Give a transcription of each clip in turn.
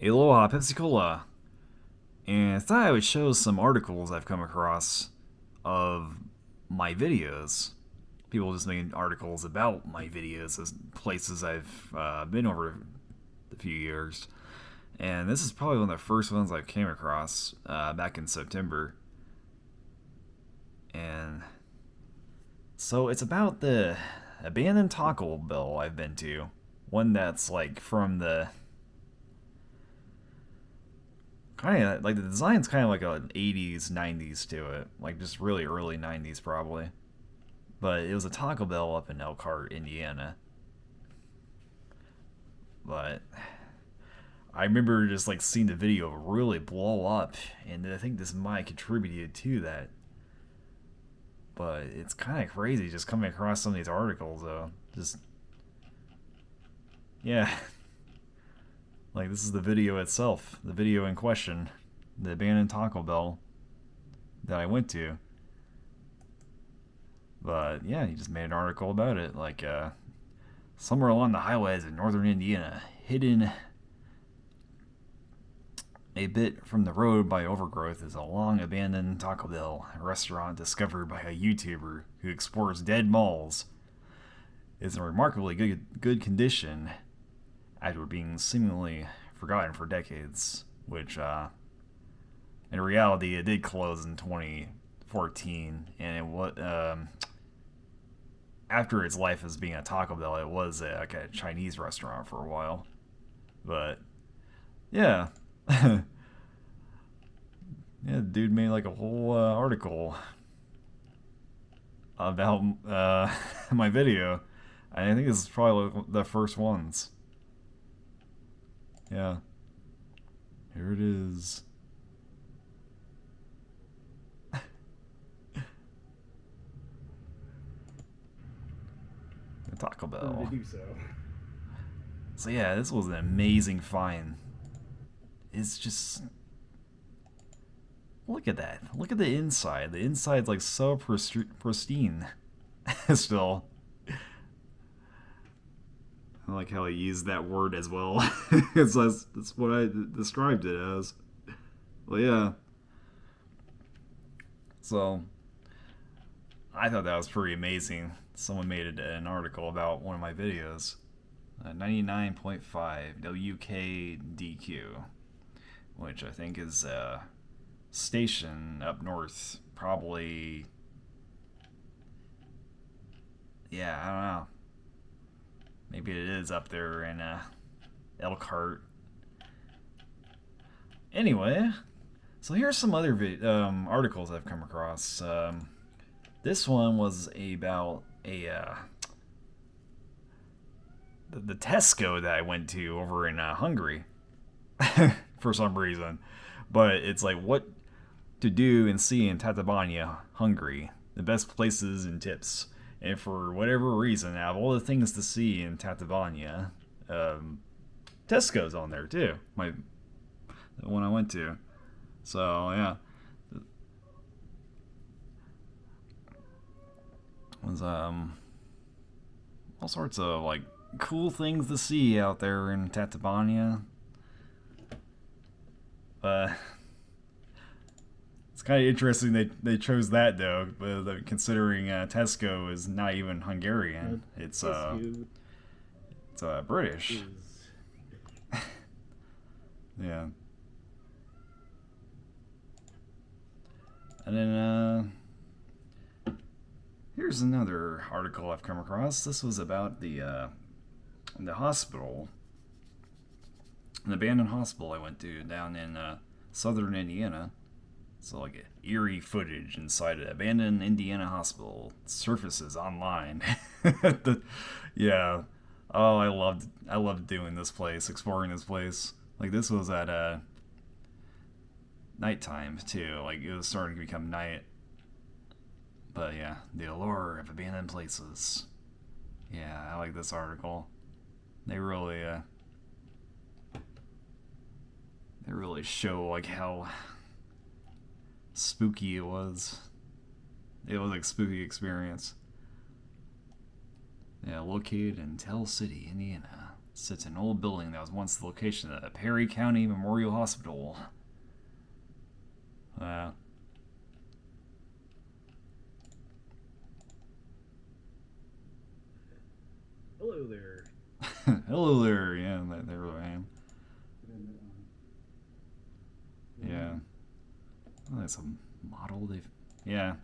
Aloha, Pepsi Cola. And I thought I would show some articles I've come across of my videos. People just making articles about my videos as places I've been over the few years. And this is probably one of the first ones I came across back in September. And so it's about the abandoned Taco Bell I've been to. One that's like from the kind of like the design's kind of like an 80s 90s to it, like just really early 90s probably, but it was a Taco Bell up in Elkhart, Indiana. But I remember just like seeing the video really blow up, and I think this might have contributed to that. But it's kind of crazy just coming across some of these articles though. Just yeah, like this is the video itself, the video in question, the abandoned Taco Bell that I went to. But yeah, he just made an article about it. Like, somewhere along the highways in northern Indiana, hidden a bit from the road by overgrowth, is a long abandoned Taco Bell restaurant discovered by a YouTuber who explores dead malls. It's in remarkably good condition after being seemingly forgotten for decades, which, in reality, it did close in 2014, and it was after its life as being a Taco Bell, it was like a Chinese restaurant for a while. But yeah, yeah, dude made like a whole article about my video. I think this is probably the first ones. Yeah, here it is. The Taco Them to Bell. do so. So yeah, this was an amazing find. It's just look at that. Look at the inside. The inside's like so pristine. Still, I like how I used that word as well. That's what I described it as. Well, yeah. So I thought that was pretty amazing. Someone made an article about one of my videos. 99.5 WKDQ, which I think is a station up north. Probably, yeah, I don't know. Maybe it is up there in Elkhart. Anyway, so here's some other articles I've come across. This one was about a the Tesco that I went to over in Hungary for some reason. But it's like what to do and see in Tatabanya, Hungary. The best places and tips. And for whatever reason, out of all the things to see in Tatabanya, Tesco's on there too. The one I went to. So yeah, was all sorts of like cool things to see out there in Tatabanya. Uh, it's kind of interesting they chose that though, but considering Tesco is not even Hungarian, Tesco it's British. is Yeah, and then here's another article I've come across. This was about the hospital, an abandoned hospital I went to down in southern Indiana. So like eerie footage inside an abandoned Indiana hospital surfaces online. Yeah. Oh, I loved doing this place, exploring this place. Like this was at nighttime too. Like it was starting to become night. But yeah, the allure of abandoned places. Yeah, I like this article. They really they really show like how spooky it was. It was like a spooky experience. Yeah, located in Tell City, Indiana. Sits in an old building that was once the location of the Perry County Memorial Hospital. Uh, Hello there. Hello there. Yeah, there I am. Yeah. Oh, that's a model. Yeah.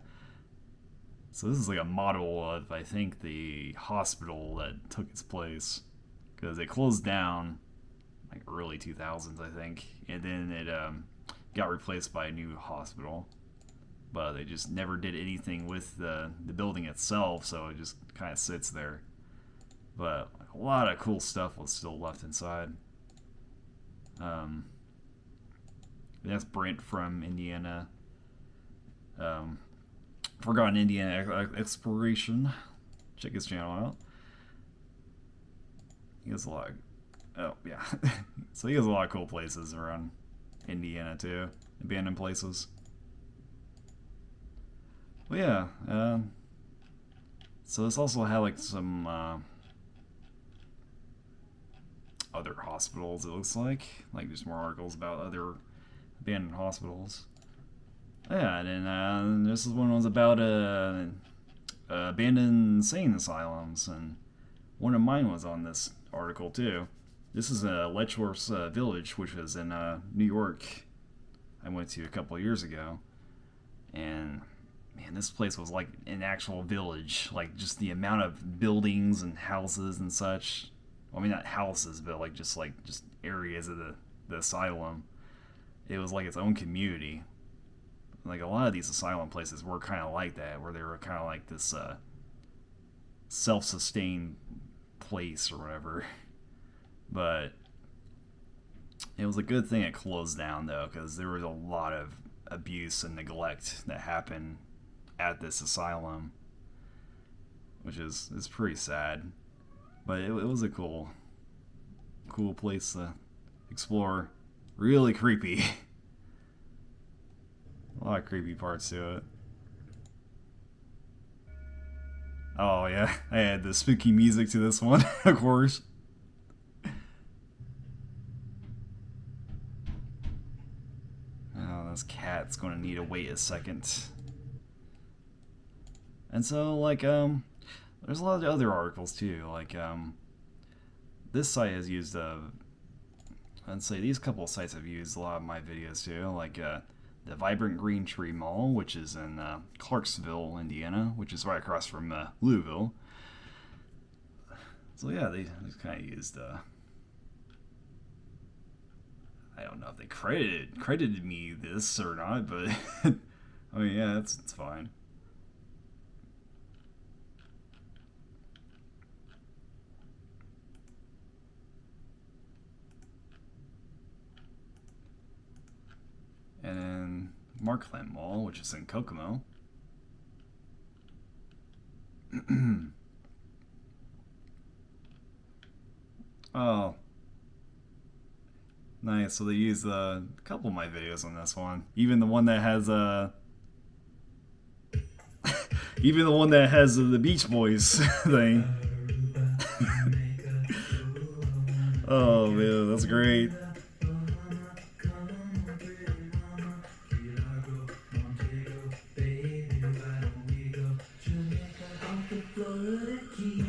So this is like a model of, I think, the hospital that took its place, because it closed down like early 2000s, I think, and then it got replaced by a new hospital. But they just never did anything with the building itself, so it just kind of sits there. But like, a lot of cool stuff was still left inside. Um, that's Brent from Indiana. Forgotten Indiana Exploration. Check his channel out. He has a lot. Oh yeah, so he has a lot of cool places around Indiana too, abandoned places. Well, yeah. So this also had like some other hospitals. It looks like just more articles about other abandoned hospitals. Yeah, and then this is one was about abandoned insane asylums, and one of mine was on this article too. This is Letchworth's Village, which is in New York. I went to a couple of years ago, and man, this place was like an actual village. Like just the amount of buildings and houses and such. Well, I mean, not houses, but just areas of the asylum. It was like its own community. Like a lot of these asylum places were kind of like that, where they were kind of like this self-sustained place or whatever. But it was a good thing it closed down though, because there was a lot of abuse and neglect that happened at this asylum, which is pretty sad. But it was a cool place to explore. Really creepy. A lot of creepy parts to it. Oh yeah, I had the spooky music to this one, of course. Oh, this cat's gonna need to wait a second. And so, there's a lot of other articles too. This site has used I'd say these couple of sites have used a lot of my videos too, the Vibrant Green Tree Mall, which is in Clarksville, Indiana, which is right across from Louisville. So yeah, they kind of used. I don't know if they credited me this or not, but I mean, yeah, it's fine. And then Markland Mall, which is in Kokomo. Oh, nice. So they use a couple of my videos on this one. Even the one that has even the one that has the Beach Boys thing. Oh man, that's great.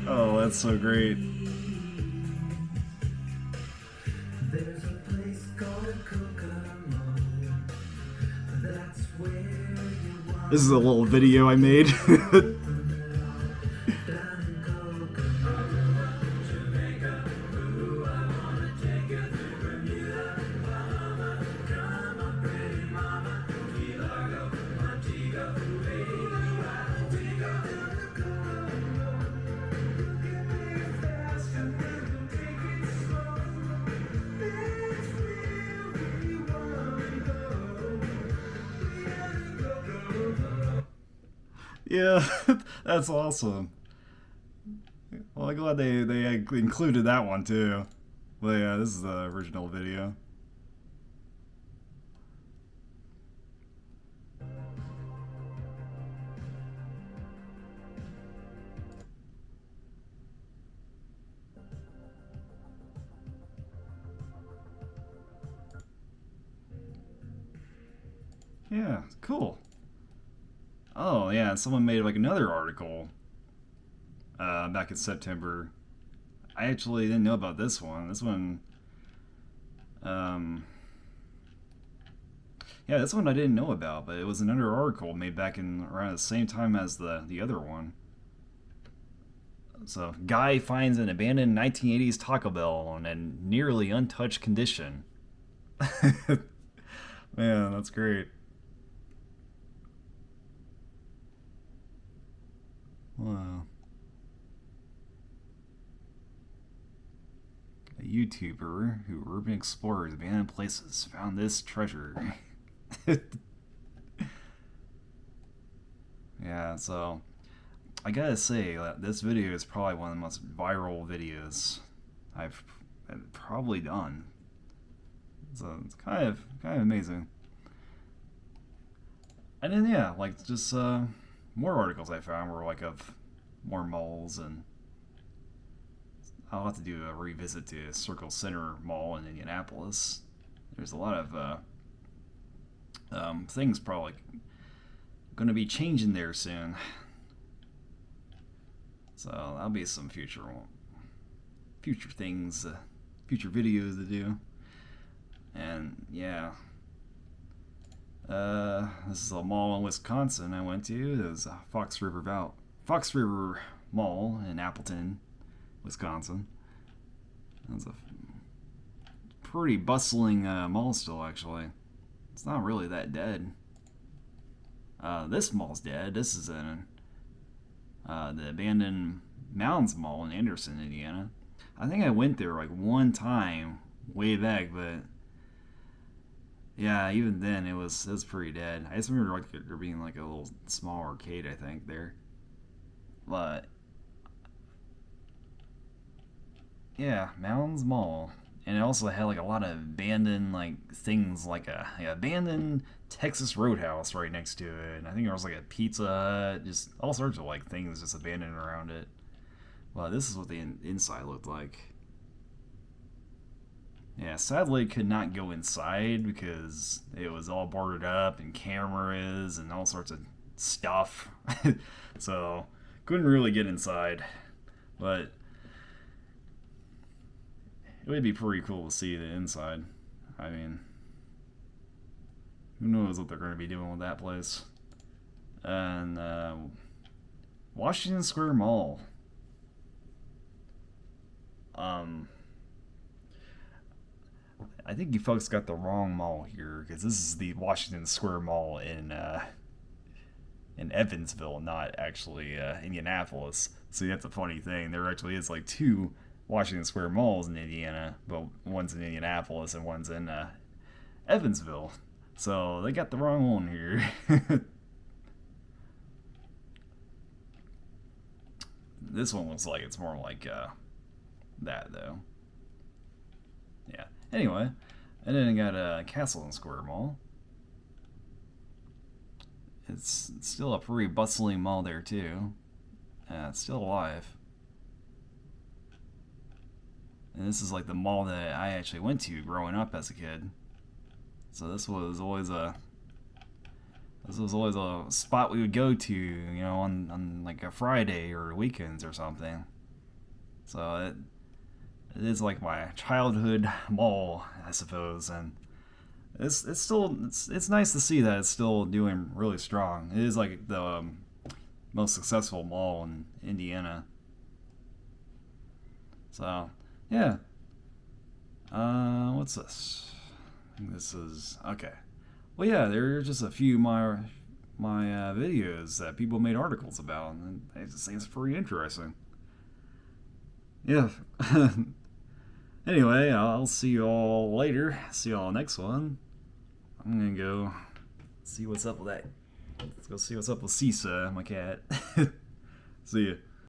Oh, that's so great. This is a little video I made. Yeah, that's awesome. Well, I'm glad they included that one too. But yeah, this is the original video. Yeah, cool. Oh yeah, someone made like another article back in September. I actually didn't know about this one. This one, um, yeah, this one I didn't know about, but it was another article made back in around the same time as the other one. So, guy finds an abandoned 1980s Taco Bell in a nearly untouched condition. Man, that's great. Wow. A YouTuber who urban explores abandoned places found this treasure. Yeah, so I gotta say that this video is probably one of the most viral videos I've probably done. So it's kind of amazing. And then yeah, like just more articles I found were like of more malls, and I'll have to do a revisit to Circle Center Mall in Indianapolis. There's a lot of things probably going to be changing there soon. So that'll be some future things, future videos to do. And yeah, this is a mall in Wisconsin I went to. It was Fox River Mall in Appleton, Wisconsin. It was a pretty bustling mall still, actually. It's not really that dead. This mall's dead. This is in the abandoned Mounds Mall in Anderson, Indiana. I think I went there like one time way back, but yeah, even then it was pretty dead. I just remember like there being like a little small arcade, I think there, but yeah, Mounds Mall, and it also had like a lot of abandoned like things, like a abandoned Texas Roadhouse right next to it. And I think there was like a Pizza Hut, just all sorts of like things just abandoned around it. Well, this is what the inside looked like. Yeah, sadly could not go inside because it was all boarded up and cameras and all sorts of stuff. So couldn't really get inside. But it would be pretty cool to see the inside. I mean, who knows what they're going to be doing with that place. And Washington Square Mall. I think you folks got the wrong mall here, because this is the Washington Square Mall in Evansville, not actually Indianapolis. See, that's a funny thing. There actually is like two Washington Square malls in Indiana, but one's in Indianapolis and one's in Evansville. So they got the wrong one here. This one looks like it's more like that, though. Yeah. Anyway, and then I got Castle and Square Mall. It's still a pretty bustling mall there, too. It's still alive. And this is like the mall that I actually went to growing up as a kid. So this was always a spot we would go to, you know, on like a Friday or weekends or something. So it is like my childhood mall, I suppose, and it's nice to see that it's still doing really strong. It is like the most successful mall in Indiana. So yeah. What's this? I think this is okay. Well, yeah, there are just a few of my videos that people made articles about, and I just think it's pretty interesting. Yeah. Anyway, I'll see you all later. See you all next one. I'm gonna go see what's up with that. Let's go see what's up with Sisa, my cat. See ya.